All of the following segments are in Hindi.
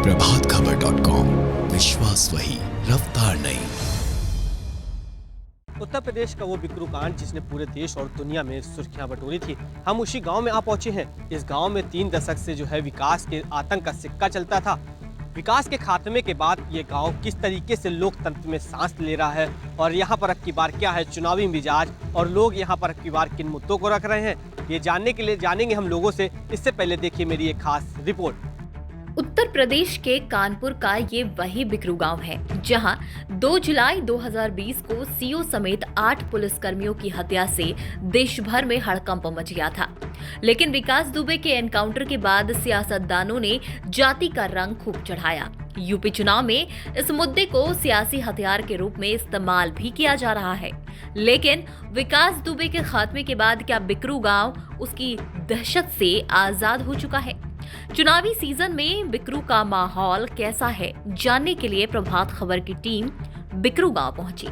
प्रभातखबर.com, विश्वास वही, रफ्तार नहीं। उत्तर प्रदेश का वो बिकरू कांड जिसने पूरे देश और दुनिया में सुर्खियां बटोरी थी, हम उसी गांव में आ पहुंचे हैं। इस गांव में 3 दशक से जो है विकास के आतंक का सिक्का चलता था। विकास के खात्मे के बाद ये गांव किस तरीके से लोकतंत्र में सांस ले रहा है और यहाँ पर अब की बार क्या है चुनावी मिजाज और लोग यहाँ पर अब की बार किन मुद्दों को रख रहे हैं, ये जानने के लिए जानेंगे हम लोगों से। इससे पहले देखिए मेरी एक खास रिपोर्ट। उत्तर प्रदेश के कानपुर का ये वही बिकरू गांव है जहां 2 जुलाई 2020 को सीओ समेत 8 पुलिसकर्मियों की हत्या से देश भर में हड़कंप मच गया था। लेकिन विकास दुबे के एनकाउंटर के बाद सियासतदानों ने जाति का रंग खूब चढ़ाया। यूपी चुनाव में इस मुद्दे को सियासी हथियार के रूप में इस्तेमाल भी किया जा रहा है। लेकिन विकास दुबे के खात्मे के बाद क्या बिकरू गांव उसकी दहशत से आजाद हो चुका है? चुनावी सीजन में बिकरू का माहौल कैसा है, जानने के लिए प्रभात खबर की टीम बिकरू गांव पहुंची।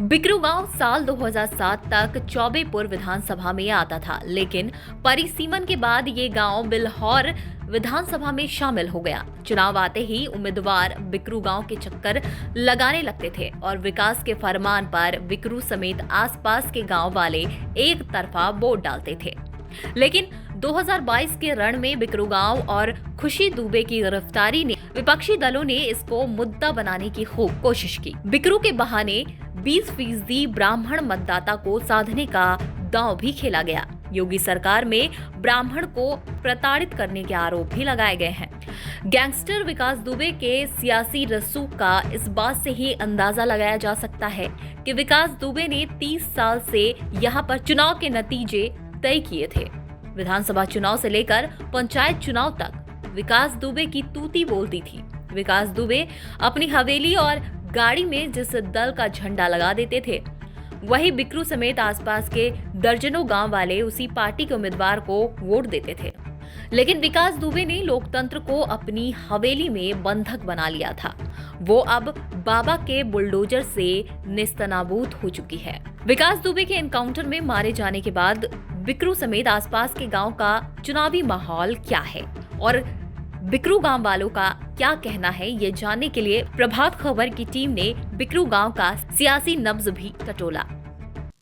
बिकरू गांव साल 2007 तक चौबेपुर विधानसभा में आता था, लेकिन परिसीमन के बाद ये गांव बिल्हौर विधानसभा में शामिल हो गया। चुनाव आते ही उम्मीदवार बिकरू गांव के चक्कर लगाने लगते थे और विकास के फरमान पर बिकरू समेत आसपास के गांव वाले एक तरफा वोट डालते थे। लेकिन 2022 के रण में बिकरू गांव और खुशी दुबे की गिरफ्तारी ने विपक्षी दलों ने इसको मुद्दा बनाने की खूब कोशिश की। बिकरू के बहाने 20% ब्राह्मण मतदाता को साधने का दांव भी खेला गया। योगी सरकार में ब्राह्मण को प्रताड़ित करने के आरोप भी लगाए गए हैं। गैंगस्टर विकास दुबे के सियासी रसूख का इस बात से ही अंदाजा लगाया जा सकता है कि विकास दुबे ने 30 साल से यहाँ पर चुनाव के नतीजे तय किए थे। विधानसभा चुनाव से लेकर पंचायत चुनाव तक विकास दुबे की तूती बोलती थी। विकास दुबे अपनी हवेली और गाड़ी में जिस दल का झंडा लगा देते थे, वही बिकरू समेत आसपास के दर्जनों गांव वाले उसी पार्टी के उम्मीदवार को वोट देते थे। लेकिन विकास दुबे ने लोकतंत्र को अपनी हवेली में बंधक बना लिया था। वो अब बाबा के बुलडोजर से नेस्तनाबूद हो चुकी है। विकास दुबे के एनकाउंटर में मारे जाने के बाद बिकरू समेत आसपास के गांव का चुनावी माहौल क्या है और बिकरू गांव वालों का क्या कहना है, ये जानने के लिए प्रभात खबर की टीम ने बिकरू गांव का सियासी नब्ज भी टटोला।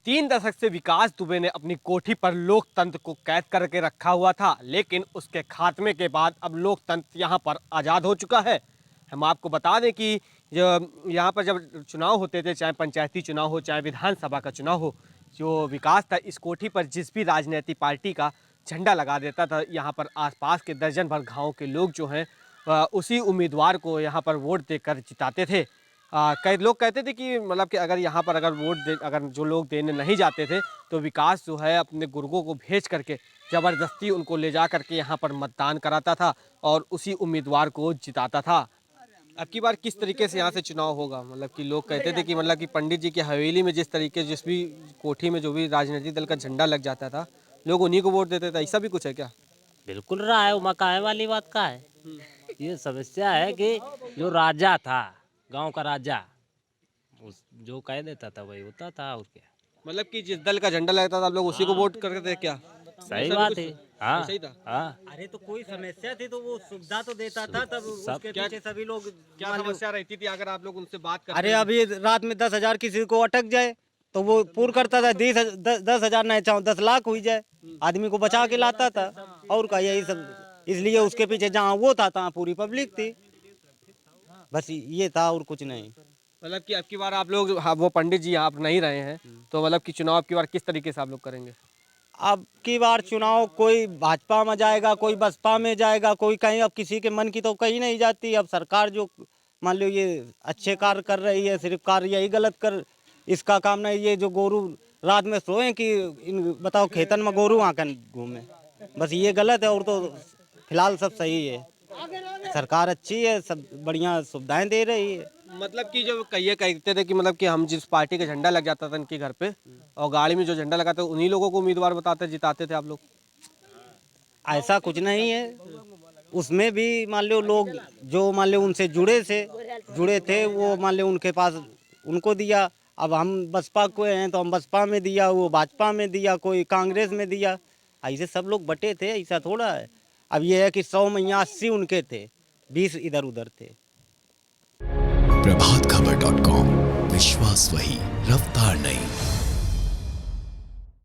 3 दशक से विकास दुबे ने अपनी कोठी पर लोकतंत्र को कैद करके रखा हुआ था, लेकिन उसके खात्मे के बाद अब लोकतंत्र यहाँ पर आज़ाद हो चुका है। हम आपको बता दें कि यहाँ पर जब चुनाव होते थे, चाहे पंचायती चुनाव हो चाहे विधानसभा का चुनाव हो, जो विकास था इस कोठी पर जिस भी राजनीतिक पार्टी का झंडा लगा देता था, यहाँ पर आसपास के दर्जन भर गाँव के लोग जो हैं उसी उम्मीदवार को यहाँ पर वोट देकर जिताते थे। कई लोग कहते थे कि मतलब कि अगर यहाँ पर अगर जो लोग देने नहीं जाते थे तो विकास जो है अपने गुर्गों को भेज करके ज़बरदस्ती उनको ले जा करके यहाँ पर मतदान कराता था और उसी उम्मीदवार को जिताता था। अब की बार किस तरीके से यहाँ से चुनाव होगा? मतलब कि लोग कहते थे कि मतलब कि पंडित जी की हवेली में जिस भी कोठी में जो भी राजनीतिक दल का झंडा लग जाता था, लोग उन्हीं को वोट देते थे। ऐसा भी कुछ है क्या? बिल्कुल रहा है, मकाए वाली बात का है। ये समस्या है कि जो राजा था, गांव का राजा, उस जो कह देता था वही होता था। और क्या मतलब कि जिस दल का झंडा लगता था आप लोग उसी को वोट करते थे क्या? सही बात है। हाँ सही था। हाँ, अरे तो कोई समस्या थी तो वो सुविधा तो देता था, तब उसके पीछे सभी लोग क्या समस्या रहती थी अगर आप लोग उनसे बात करते? अरे अभी रात में 10,000 किसी को अटक जाए तो वो पूर्ण करता था। 10,000 नहीं चाहो 10 लाख हुई जाए, आदमी को बचा के लाता था। और का यही सब, इसलिए उसके पीछे जहाँ वो था तहाँ पूरी पब्लिक थी। बस ये था और कुछ नहीं। मतलब कि अब की बार आप लोग, हाँ, वो पंडित जी यहाँ पर नहीं रहे हैं तो मतलब कि चुनाव अब की बार किस तरीके से आप लोग करेंगे? अब की बार चुनाव कोई भाजपा में जाएगा, कोई बसपा में जाएगा, कोई कहीं। अब किसी के मन की तो कहीं नहीं जाती। अब सरकार जो मान लो ये अच्छे कार्य कर रही है, सिर्फ कार्य यही गलत कर, इसका काम नहीं। ये जो गोरू रात में सोए कि इन बताओ खेतन में गोरू आकर घूमे, बस ये गलत है। और तो फिलहाल सब सही है, सरकार अच्छी है, सब बढ़िया सुविधाएं दे रही है। मतलब कि जो कहते थे कि मतलब कि हम जिस पार्टी का झंडा लग जाता था इनके घर पे और गाड़ी में जो झंडा लगाते उन्हीं लोगों को उम्मीदवार बताते जिताते थे आप लोग? ऐसा कुछ नहीं है। उसमें भी मान लो लोग जो मान लो उनसे जुड़े थे, वो मान लो उनके पास उनको दिया। अब हम बसपा को हैं तो हम बसपा में दिया, वो भाजपा में दिया, कोई कांग्रेस में दिया। ऐसे सब लोग बटे थे, ऐसा थोड़ा है। अब ये है कि 100 में 80 उनके थे 20 इधर उधर थे। प्रभात खबर.com, विश्वास वही, रफ्तार नहीं।